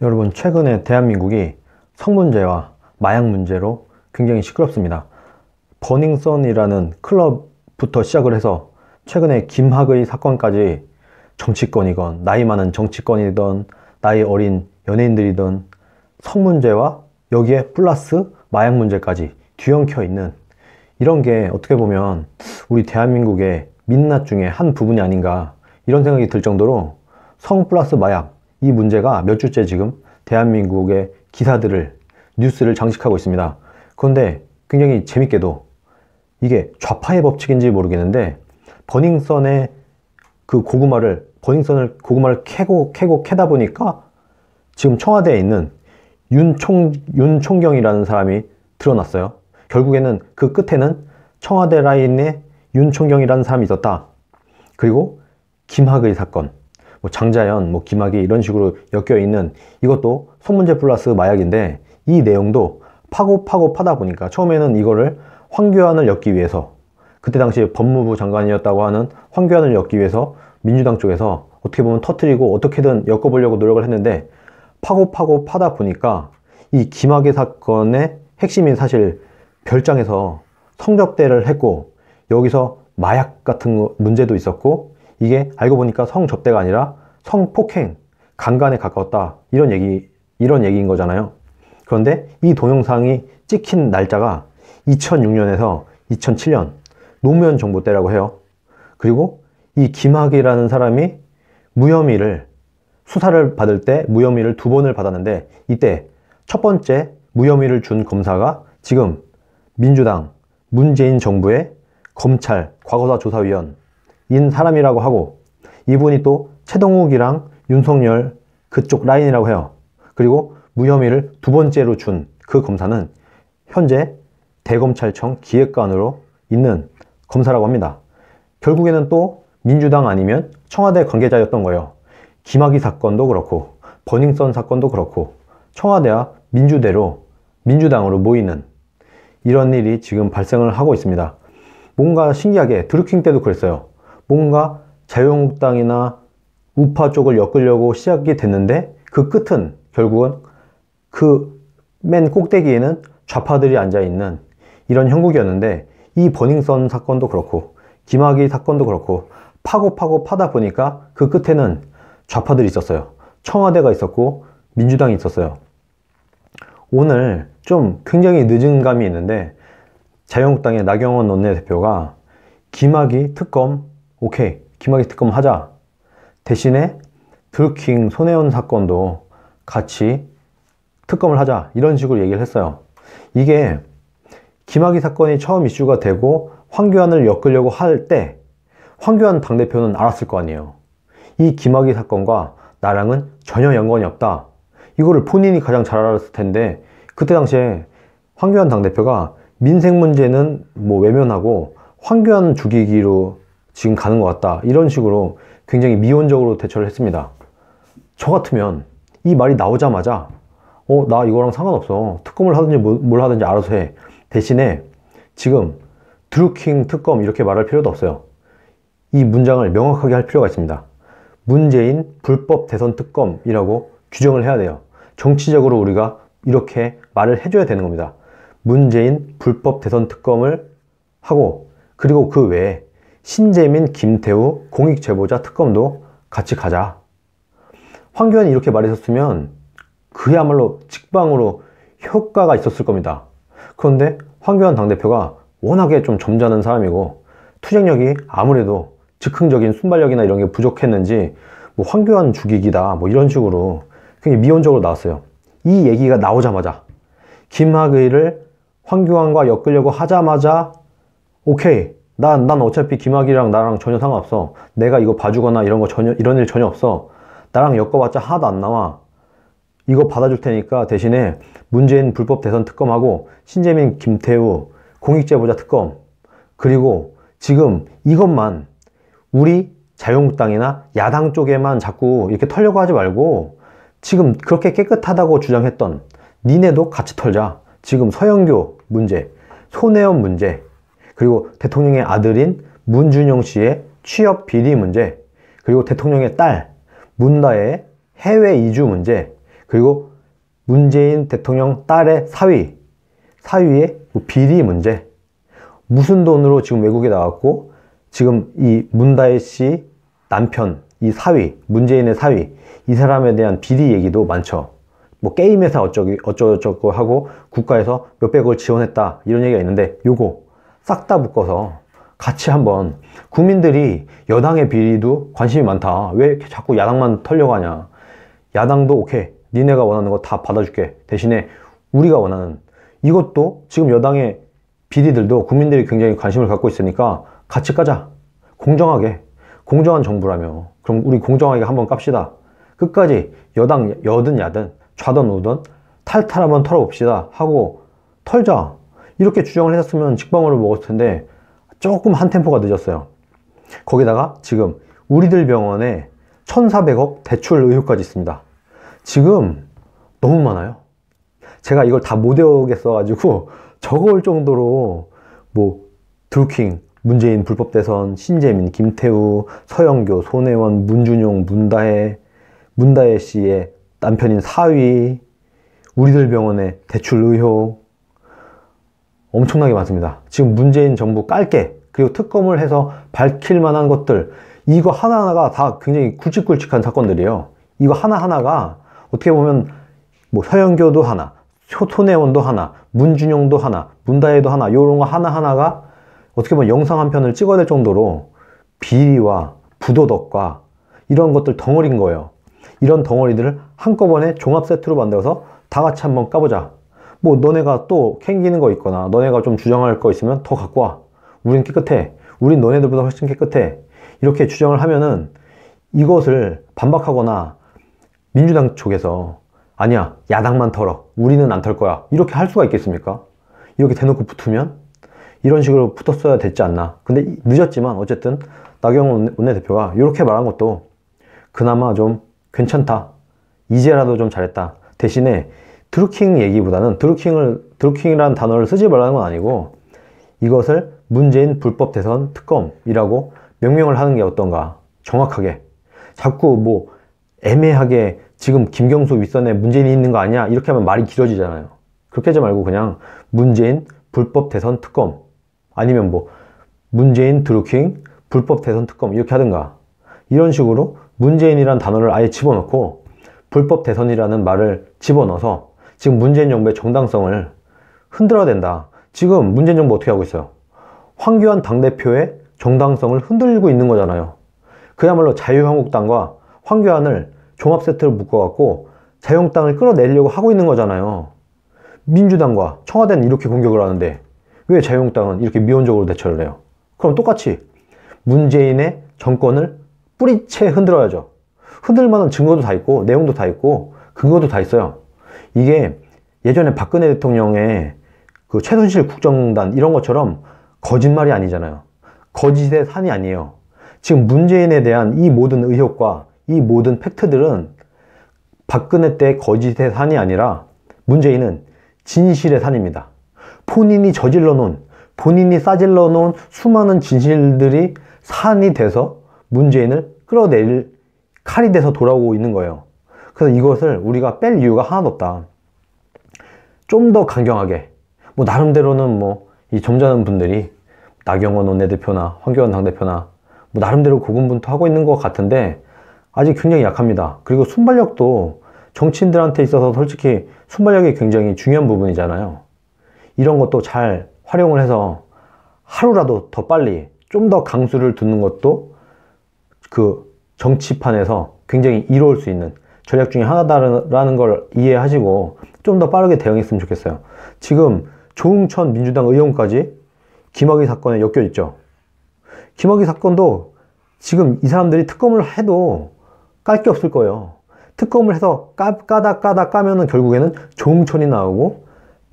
여러분, 최근에 대한민국이 성문제와 마약 문제로 굉장히 시끄럽습니다. 버닝썬이라는 클럽부터 시작을 해서 최근에 김학의 사건까지 정치권이건 나이 많은 정치권이든 나이 어린 연예인들이든 성문제와 여기에 플러스 마약 문제까지 뒤엉켜 있는 이런 게 어떻게 보면 우리 대한민국의 민낯 중에 한 부분이 아닌가 이런 생각이 들 정도로 성 플러스 마약 이 문제가 몇 주째 지금 대한민국의 기사들을 뉴스를 장식하고 있습니다. 그런데 굉장히 재밌게도 이게 좌파의 법칙인지 모르겠는데 버닝썬의 버닝썬을 고구마를 캐다 보니까 지금 청와대에 있는 윤 총경이라는 사람이 드러났어요. 결국에는 그 끝에는 청와대 라인에 윤 총경이라는 사람이 있었다. 그리고 김학의 사건, 장자연, 김학의 이런 식으로 엮여 있는 이것도 성문제 플러스 마약인데 이 내용도 파다 보니까 처음에는 이거를 황교안을 엮기 위해서 그때 당시 법무부 장관이었다고 하는 황교안을 엮기 위해서 민주당 쪽에서 어떻게 보면 터뜨리고 어떻게든 엮어보려고 노력을 했는데 파다 보니까 이 김학의 사건의 핵심인 사실 별장에서 성접대를 했고 여기서 마약 같은 문제도 있었고 이게 알고 보니까 성접대가 아니라 성폭행, 강간에 가까웠다 이런 얘기인 거잖아요. 그런데 이 동영상이 찍힌 날짜가 2006년에서 2007년 노무현 정부 때라고 해요. 그리고 이 김학의라는 사람이 무혐의를 수사를 받을 때 무혐의를 2번을 받았는데 이때 첫 번째 무혐의를 준 검사가 지금 민주당 문재인 정부의 검찰 과거사 조사위원인 사람이라고 하고 이분이 또 최동욱이랑 윤석열 그쪽 라인이라고 해요. 그리고 무혐의를 2번째로 준 그 검사는 현재 대검찰청 기획관으로 있는 검사라고 합니다. 결국에는 또 민주당 아니면 청와대 관계자였던 거예요. 김학의 사건도 그렇고 버닝썬 사건도 그렇고 청와대와 민주당으로 모이는 이런 일이 지금 발생을 하고 있습니다. 뭔가 신기하게 드루킹 때도 그랬어요. 뭔가 자유한국당이나 우파 쪽을 엮으려고 시작이 됐는데 그 끝은 결국은 그 맨 꼭대기에는 좌파들이 앉아있는 이런 형국이었는데 이 버닝썬 사건도 그렇고 김학의 사건도 그렇고 파다 보니까 그 끝에는 좌파들이 있었어요. 청와대가 있었고 민주당이 있었어요. 오늘 좀 굉장히 늦은 감이 있는데 자유한국당의 나경원 원내대표가 김학의 특검 오케이 김학의 특검 하자 대신에 드루킹 손혜원 사건도 같이 특검을 하자 이런 식으로 얘기를 했어요. 이게 김학의 사건이 처음 이슈가 되고 황교안을 엮으려고 할 때 황교안 당대표는 알았을 거 아니에요. 이 김학의 사건과 나랑은 전혀 연관이 없다. 이거를 본인이 가장 잘 알았을 텐데 그때 당시에 황교안 당대표가 민생 문제는 외면하고 황교안 죽이기로 지금 가는 것 같다. 이런 식으로 굉장히 미온적으로 대처를 했습니다. 저 같으면 이 말이 나오자마자 나 이거랑 상관없어. 특검을 하든지 뭘 하든지 알아서 해. 대신에 지금 드루킹 특검 이렇게 말할 필요도 없어요. 이 문장을 명확하게 할 필요가 있습니다. 문재인 불법 대선 특검이라고 규정을 해야 돼요. 정치적으로 우리가 이렇게 말을 해줘야 되는 겁니다. 문재인 불법 대선 특검을 하고 그리고 그 외에 신재민, 김태우 공익제보자 특검도 같이 가자. 황교안이 이렇게 말했었으면 그야말로 직방으로 효과가 있었을 겁니다. 그런데 황교안 당대표가 워낙에 좀 점잖은 사람이고 투쟁력이 아무래도 즉흥적인 순발력이나 이런 게 부족했는지 황교안 죽이기다 이런 식으로 굉장히 미온적으로 나왔어요. 이 얘기가 나오자마자 김학의를 황교안과 엮으려고 하자마자 오케이 난 어차피 김학의랑 나랑 전혀 상관없어. 내가 이거 봐주거나 이런 일 전혀 없어. 나랑 엮어봤자 하나도 안 나와. 이거 받아줄 테니까 대신에 문재인 불법 대선 특검하고 신재민, 김태우 공익제보자 특검 그리고 지금 이것만 우리 자유한국당이나 야당 쪽에만 자꾸 이렇게 털려고 하지 말고 지금 그렇게 깨끗하다고 주장했던 니네도 같이 털자. 지금 서영교 문제, 손혜원 문제 그리고 대통령의 아들인 문준용 씨의 취업 비리 문제 그리고 대통령의 딸 문다혜의 해외 이주 문제 그리고 문재인 대통령 딸의 사위의 비리 문제, 무슨 돈으로 지금 외국에 나왔고, 지금 이 문다혜 씨 남편, 이 사위, 문재인의 사위, 이 사람에 대한 비리 얘기도 많죠. 뭐 게임회사 어쩌고 하고 국가에서 몇백억을 지원했다 이런 얘기가 있는데, 요거 싹 다 묶어서 같이 한번, 국민들이 여당의 비리도 관심이 많다, 왜 이렇게 자꾸 야당만 털려고 하냐, 야당도 오케이, 니네가 원하는 거 다 받아줄게, 대신에 우리가 원하는 이것도, 지금 여당의 비리들도 국민들이 굉장히 관심을 갖고 있으니까 같이 까자. 공정하게, 공정한 정부라며, 그럼 우리 공정하게 한번 깝시다. 끝까지 여당, 여든 야든 좌든 우든 탈탈 한번 털어봅시다 하고 털자, 이렇게 주장을 했었으면 직방으로 먹었을 텐데 조금 한 템포가 늦었어요. 거기다가 지금 우리들 병원에 1,400억 대출 의혹까지 있습니다. 지금 너무 많아요. 제가 이걸 다 못 외우겠어가지고 적어올 정도로, 뭐 드루킹, 문재인 불법 대선, 신재민, 김태우, 서영교, 손혜원, 문준용, 문다혜 씨의 남편인 사위, 우리들 병원의 대출 의혹 엄청나게 많습니다. 지금 문재인 정부 깔게, 그리고 특검을 해서 밝힐 만한 것들, 이거 하나하나가 다 굉장히 굵직굵직한 사건들이에요. 이거 하나하나가 어떻게 보면 뭐 서영교도 하나, 손혜원도 하나, 문준용도 하나, 문다혜도 하나, 요런 거 하나하나가 어떻게 보면 영상 한 편을 찍어야 될 정도로 비리와 부도덕과 이런 것들 덩어리인 거예요. 이런 덩어리들을 한꺼번에 종합 세트로 만들어서 다 같이 한번 까보자. 뭐 너네가 또 캥기는 거 있거나 너네가 좀 주장할 거 있으면 더 갖고 와. 우린 깨끗해. 우린 너네들보다 훨씬 깨끗해. 이렇게 주장을 하면은 이것을 반박하거나 민주당 쪽에서 아니야, 야당만 털어, 우리는 안 털 거야, 이렇게 할 수가 있겠습니까? 이렇게 대놓고 붙으면 이런 식으로 붙었어야 됐지 않나. 근데 늦었지만 어쨌든 나경원 원내대표가 이렇게 말한 것도 그나마 좀 괜찮다, 이제라도 좀 잘했다. 대신에 드루킹 얘기보다는, 드루킹이라는 단어를 쓰지 말라는 건 아니고 이것을 문재인 불법 대선 특검이라고 명명을 하는 게 어떤가. 정확하게. 자꾸 뭐 애매하게 지금 김경수 윗선에 문재인이 있는 거 아니야, 이렇게 하면 말이 길어지잖아요. 그렇게 하지 말고 그냥 문재인 불법 대선 특검, 아니면 뭐 문재인 드루킹 불법 대선 특검, 이렇게 하든가. 이런 식으로 문재인이라는 단어를 아예 집어넣고 불법 대선이라는 말을 집어넣어서 지금 문재인 정부의 정당성을 흔들어야 된다. 지금 문재인 정부 어떻게 하고 있어요? 황교안 당대표의 정당성을 흔들고 있는 거잖아요. 그야말로 자유한국당과 황교안을 종합 세트로 묶어갖고 자유한국당을 끌어내려고 하고 있는 거잖아요. 민주당과 청와대는 이렇게 공격을 하는데 왜 자유한국당은 이렇게 미온적으로 대처를 해요? 그럼 똑같이 문재인의 정권을 뿌리채 흔들어야죠. 흔들 만한 증거도 다 있고 내용도 다 있고 근거도 다 있어요. 이게 예전에 박근혜 대통령의 그 최순실 국정단 이런 것처럼 거짓말이 아니잖아요. 거짓의 산이 아니에요. 지금 문재인에 대한 이 모든 의혹과 이 모든 팩트들은 박근혜 때 거짓의 산이 아니라 문재인은 진실의 산입니다. 본인이 저질러 놓은, 본인이 싸질러 놓은 수많은 진실들이 산이 돼서 문재인을 끌어내릴 칼이 돼서 돌아오고 있는 거예요. 그래서 이것을 우리가 뺄 이유가 하나도 없다. 좀 더 강경하게, 뭐 나름대로는 뭐 이 점잖은 분들이 나경원 원내대표나 황교안 당대표나 뭐 나름대로 고군분투하고 있는 것 같은데 아직 굉장히 약합니다. 그리고 순발력도 정치인들한테 있어서 솔직히 순발력이 굉장히 중요한 부분이잖아요. 이런 것도 잘 활용을 해서 하루라도 더 빨리 좀 더 강수를 두는 것도 그 정치판에서 굉장히 이로울 수 있는 전략 중에 하나다라는 걸 이해하시고 좀 더 빠르게 대응했으면 좋겠어요. 지금 조응천 민주당 의원까지 김학의 사건에 엮여 있죠. 김학의 사건도 지금 이 사람들이 특검을 해도 깔 게 없을 거예요. 특검을 해서 까다 까면은 결국에는 조응천이 나오고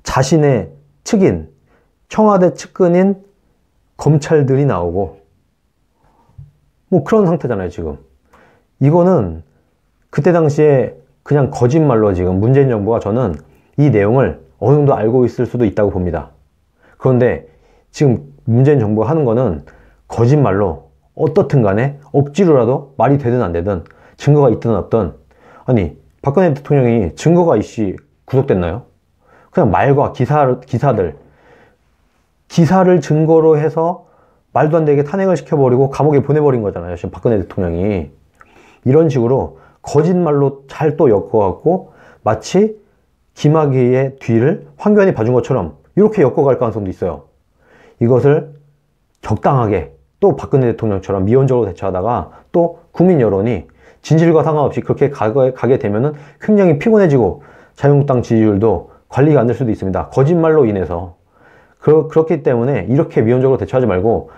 자신의 측인, 청와대 측근인 검찰들이 나오고 뭐 그런 상태잖아요, 지금. 이거는 그때 당시에 그냥 거짓말로 지금 문재인 정부가 저는 이 내용을 어느 정도 알고 있을 수도 있다고 봅니다. 그런데 지금 문재인 정부가 하는 거는 거짓말로 어떻든 간에 억지로라도 말이 되든 안 되든 증거가 있든 없든, 아니 박근혜 대통령이 증거가 이씨 구속됐나요? 그냥 말과 기사를 증거로 해서 말도 안 되게 탄핵을 시켜버리고 감옥에 보내버린 거잖아요. 지금 박근혜 대통령이. 이런 식으로 거짓말로 잘 또 엮어갖고 마치 김학의의 뒤를 황교안이 봐준 것처럼 이렇게 엮어갈 가능성도 있어요. 이것을 적당하게 또 박근혜 대통령처럼 미온적으로 대처하다가 또 국민 여론이 진실과 상관없이 그렇게 가게 되면은 굉장히 피곤해지고 자유한국당 지지율도 관리가 안 될 수도 있습니다. 거짓말로 인해서. 그렇기 때문에 이렇게 미온적으로 대처하지 말고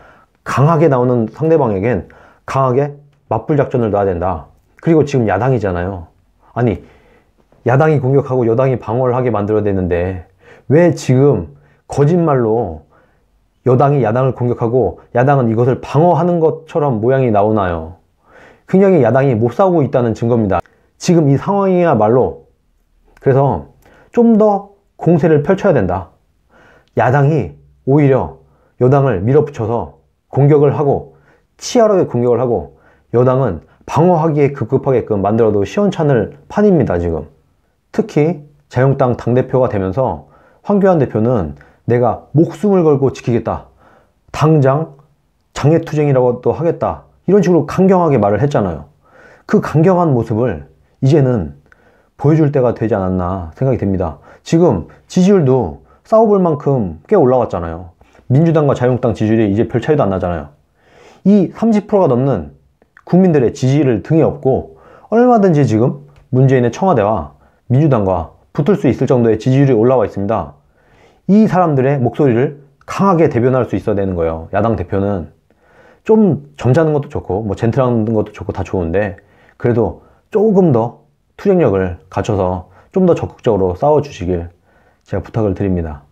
강하게 나오는 상대방에겐 강하게 맞불 작전을 놔야 된다. 그리고 지금 야당이잖아요. 아니, 야당이 공격하고 여당이 방어를 하게 만들어야 되는데 왜 지금 거짓말로 여당이 야당을 공격하고 야당은 이것을 방어하는 것처럼 모양이 나오나요? 굉장히 야당이 못 싸우고 있다는 증거입니다. 지금 이 상황이야말로. 그래서 좀 더 공세를 펼쳐야 된다. 야당이 오히려 여당을 밀어붙여서 공격을 하고 치열하게 공격을 하고 여당은 방어하기에 급급하게끔 만들어도 시원찮을 판입니다. 지금 특히 자유한국당 당대표가 되면서 황교안 대표는 내가 목숨을 걸고 지키겠다, 당장 장애투쟁이라고 하겠다, 이런 식으로 강경하게 말을 했잖아요. 그 강경한 모습을 이제는 보여줄 때가 되지 않았나 생각이 듭니다. 지금 지지율도 싸워볼 만큼 꽤 올라왔잖아요. 민주당과 자유한국당 지지율이 이제 별 차이도 안 나잖아요. 이 30%가 넘는 국민들의 지지를 등에 업고 얼마든지 지금 문재인의 청와대와 민주당과 붙을 수 있을 정도의 지지율이 올라와 있습니다. 이 사람들의 목소리를 강하게 대변할 수 있어야 되는 거예요. 야당 대표는 좀 점잖은 것도 좋고 뭐 젠틀한 것도 좋고 다 좋은데 그래도 조금 더 투쟁력을 갖춰서 좀 더 적극적으로 싸워주시길 제가 부탁을 드립니다.